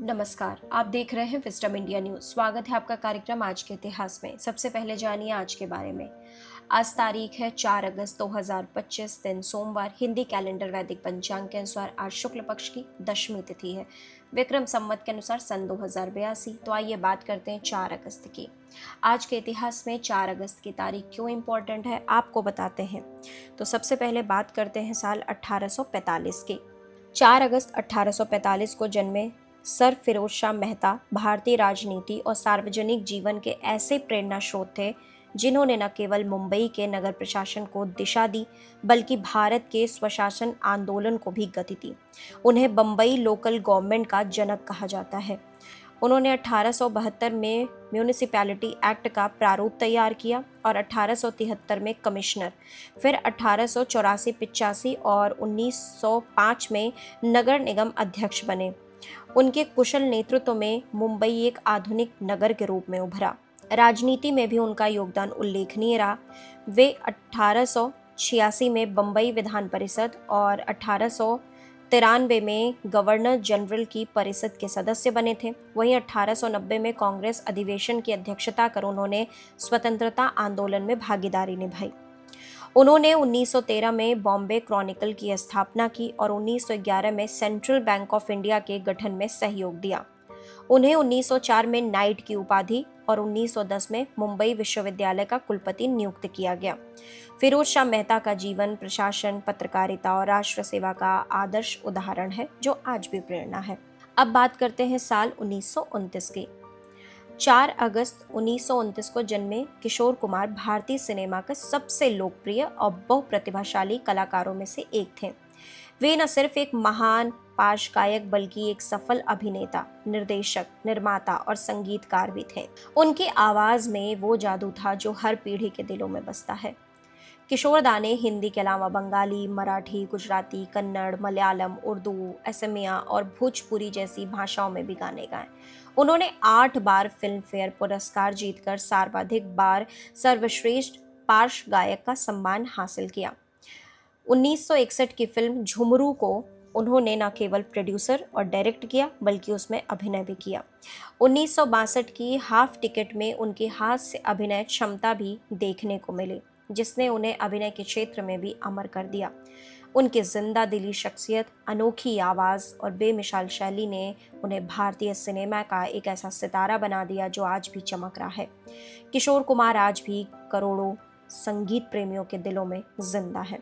नमस्कार, आप देख रहे हैं विस्डम इंडिया न्यूज। स्वागत है आपका कार्यक्रम आज के इतिहास में। सबसे पहले जानिए आज के बारे में। आज तारीख है 4 अगस्त 2025, दिन सोमवार। हिंदी कैलेंडर वैदिक पंचांग के अनुसार आज शुक्ल पक्ष की दशमी तिथि है। विक्रम संवत के अनुसार सन 2082। तो आइए बात करते हैं 4 अगस्त की। आज के इतिहास में 4 अगस्त की तारीख क्यों इम्पोर्टेंट है, आपको बताते हैं। तो सबसे पहले बात करते हैं साल 1845 की। 4 अगस्त 1845 को जन्मे सर फिरोज शाह मेहता भारतीय राजनीति और सार्वजनिक जीवन के ऐसे प्रेरणा स्रोत थे जिन्होंने न केवल मुंबई के नगर प्रशासन को दिशा दी, बल्कि भारत के स्वशासन आंदोलन को भी गति दी। उन्हें बम्बई लोकल गवर्नमेंट का जनक कहा जाता है। उन्होंने 1872 में म्यूनिसिपैलिटी एक्ट का प्रारूप तैयार किया और 1873 में कमिश्नर, फिर 1884-85 और 1905 में नगर निगम अध्यक्ष बने। उनके कुशल नेतृत्व में मुंबई एक आधुनिक नगर के रूप में उभरा। राजनीति में भी उनका योगदान उल्लेखनीय रहा। वे 1886 में बम्बई विधान परिषद और 1893 में गवर्नर जनरल की परिषद के सदस्य बने थे। वहीं 1890 में कांग्रेस अधिवेशन की अध्यक्षता कर उन्होंने स्वतंत्रता आंदोलन में भागीदारी निभाई। उन्होंने 1913 में बॉम्बे क्रॉनिकल की स्थापना की और 1911 में सेंट्रल बैंक ऑफ इंडिया के गठन में सहयोग दिया। उन्हें 1904 में नाइट की उपाधि और 1910 में मुंबई विश्वविद्यालय का कुलपति नियुक्त किया गया। फिरोज शाह मेहता का जीवन प्रशासन, पत्रकारिता और राष्ट्र सेवा का आदर्श उदाहरण है, जो आज भी प्रेरणा है। अब बात करते हैं साल 1929 की। 4 अगस्त 1929 को जन्मे किशोर कुमार भारतीय सिनेमा के सबसे लोकप्रिय और बहुप्रतिभाशाली कलाकारों में से एक थे। वे न सिर्फ एक महान पार्श्व गायक बल्कि एक सफल अभिनेता, निर्देशक, निर्माता और संगीतकार भी थे। उनकी आवाज में वो जादू था जो हर पीढ़ी के दिलों में बसता है। किशोर दा ने हिंदी के अलावा बंगाली, मराठी, गुजराती, कन्नड़, मलयालम, उर्दू, असमिया और भोजपुरी जैसी भाषाओं में भी गाने गाए। उन्होंने 8 बार फिल्म फेयर पुरस्कार जीतकर सर्वाधिक बार सर्वश्रेष्ठ पार्श्व गायक का सम्मान हासिल किया। 1961 की फिल्म झुमरू को उन्होंने न केवल प्रोड्यूसर और डायरेक्ट किया बल्कि उसमें अभिनय भी किया। 1962 की हाफ टिकट में उनकी हास्य अभिनय क्षमता भी देखने को मिली, जिसने उन्हें अभिनय के क्षेत्र में भी अमर कर दिया। उनकी जिंदा दिली शख्सियत, अनोखी आवाज़ और बेमिसाल शैली ने उन्हें भारतीय सिनेमा का एक ऐसा सितारा बना दिया जो आज भी चमक रहा है। किशोर कुमार आज भी करोड़ों संगीत प्रेमियों के दिलों में जिंदा है।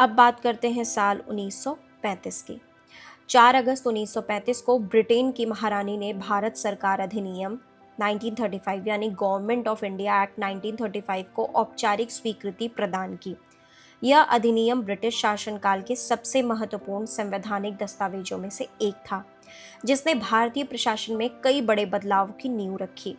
अब बात करते हैं साल 1935 की। 4 अगस्त 1935 को ब्रिटेन की महारानी ने भारत सरकार अधिनियम 1935 यानी गवर्नमेंट ऑफ इंडिया एक्ट 1935 को औपचारिक स्वीकृति प्रदान की। यह अधिनियम ब्रिटिश शासनकाल के सबसे महत्वपूर्ण संवैधानिक दस्तावेजों में से एक था, जिसने भारतीय प्रशासन में कई बड़े बदलाव की नींव रखी।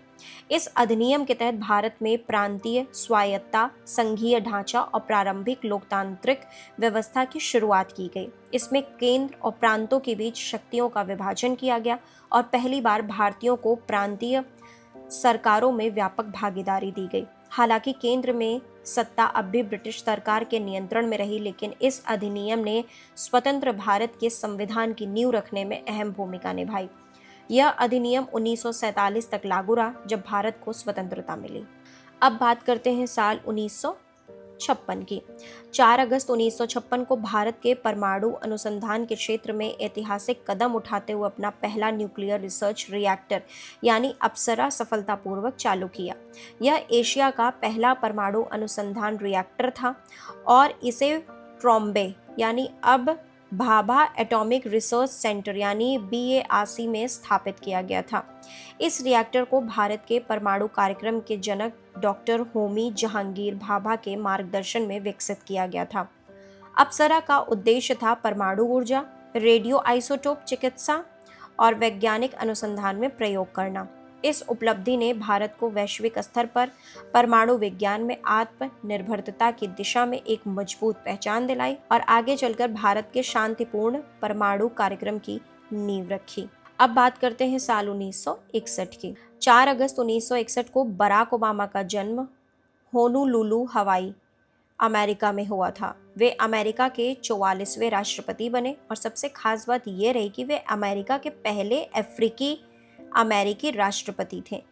इस अधिनियम के तहत भारत में प्रांतीय स्वायत्तता, संघीय ढांचा और प्रारंभिक लोकतांत्रिक व्यवस्था की शुरुआत की गई। इसमें केंद्र और प्रांतों के बीच शक्तियों का विभाजन किया गया और पहली बार भारतीयों को प्रांतीय सरकारों में व्यापक भागीदारी दी गई। हालांकि केंद्र में सत्ता अब भी ब्रिटिश सरकार के नियंत्रण में रही, लेकिन इस अधिनियम ने स्वतंत्र भारत के संविधान की नींव रखने में अहम भूमिका निभाई। यह अधिनियम 1947 तक लागू रहा, जब भारत को स्वतंत्रता मिली। अब बात करते हैं साल 1956 की। 4 अगस्त 1956 को भारत के परमाणु अनुसंधान के क्षेत्र में ऐतिहासिक कदम उठाते हुए अपना पहला न्यूक्लियर रिसर्च रिएक्टर यानी अप्सरा सफलतापूर्वक चालू किया। यह एशिया का पहला परमाणु अनुसंधान रिएक्टर था और इसे ट्रॉम्बे यानी अब भाभा एटॉमिक रिसर्च सेंटर यानी BARC में स्थापित किया गया था। इस रिएक्टर को भारत के परमाणु कार्यक्रम के जनक डॉक्टर होमी जहांगीर भाभा के मार्गदर्शन में विकसित किया गया था। अप्सरा का उद्देश्य था परमाणु ऊर्जा, रेडियो आइसोटोप चिकित्सा और वैज्ञानिक अनुसंधान में प्रयोग करना। इस उपलब्धि ने भारत को वैश्विक स्तर पर परमाणु विज्ञान में आत्मनिर्भरता की दिशा में एक मजबूत पहचान दिलाई और आगे चलकर भारत के शांतिपूर्ण परमाणु कार्यक्रम की नींव रखी। अब बात करते हैं साल 1961 की। 4 अगस्त 1961 को बराक ओबामा का जन्म होनोलुलु, हवाई, अमेरिका में हुआ था। वे अमेरिका के 44वें राष्ट्रपति बने और सबसे खास बात यह रही कि वे अमेरिका के पहले अफ्रीकी अमेरिकी राष्ट्रपति थे।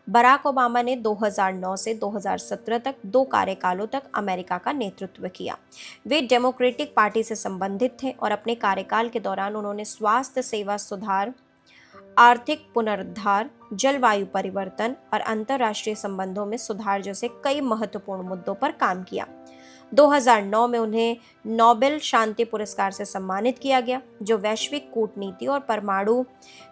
बराक ओबामा ने 2009 से 2017 तक 2 कार्यकालों तक अमेरिका का नेतृत्व किया। वे डेमोक्रेटिक पार्टी से संबंधित थे और अपने कार्यकाल के दौरान उन्होंने स्वास्थ्य सेवा सुधार, आर्थिक पुनरुद्धार, जलवायु परिवर्तन और अंतर्राष्ट्रीय संबंधों में सुधार जैसे कई महत्वपूर्ण मुद्दों पर काम किया। 2009 में उन्हें नोबेल शांति पुरस्कार से सम्मानित किया गया, जो वैश्विक कूटनीति और परमाणु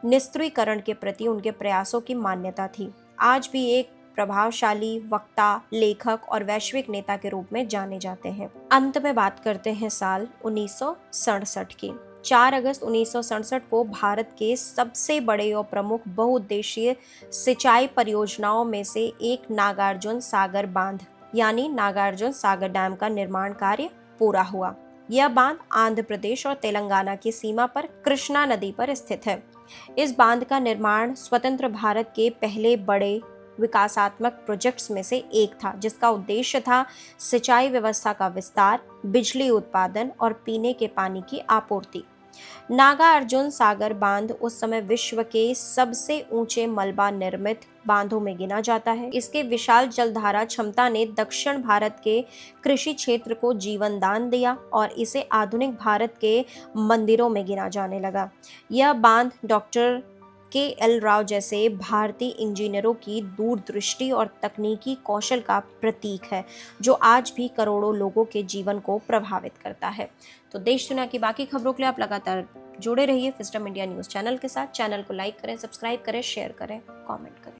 निस्त्रीकरण के प्रति उनके प्रयासों की मान्यता थी। आज भी एक प्रभावशाली वक्ता, लेखक और वैश्विक नेता के रूप में जाने जाते हैं। अंत में बात करते हैं साल 1967 की। 4 अगस्त 1967 को भारत के सबसे बड़े और प्रमुख बहुउद्देशीय सिंचाई परियोजनाओं में से एक नागार्जुन सागर बांध यानी नागार्जुन सागर डैम का निर्माण कार्य पूरा हुआ। यह बांध आंध्र प्रदेश और तेलंगाना की सीमा पर कृष्णा नदी पर स्थित है। इस बांध का निर्माण स्वतंत्र भारत के पहले बड़े विकासात्मक प्रोजेक्ट्स में से एक था, जिसका उद्देश्य था सिंचाई व्यवस्था का विस्तार, बिजली उत्पादन और पीने के पानी की आपूर्ति। नागार्जुन सागर बांध उस समय विश्व के सबसे ऊंचे मलबा निर्मित बांधों में गिना जाता है। इसके विशाल जलधारा क्षमता ने दक्षिण भारत के कृषि क्षेत्र को जीवन दान दिया और इसे आधुनिक भारत के मंदिरों में गिना जाने लगा। यह बांध डॉक्टर KL राव जैसे भारतीय इंजीनियरों की दूरदृष्टि और तकनीकी कौशल का प्रतीक है, जो आज भी करोड़ों लोगों के जीवन को प्रभावित करता है। तो देश दुनिया की बाकी खबरों के लिए आप लगातार जुड़े रहिए विजडम इंडिया न्यूज़ चैनल के साथ। चैनल को लाइक करें, सब्सक्राइब करें, शेयर करें, कमेंट करें।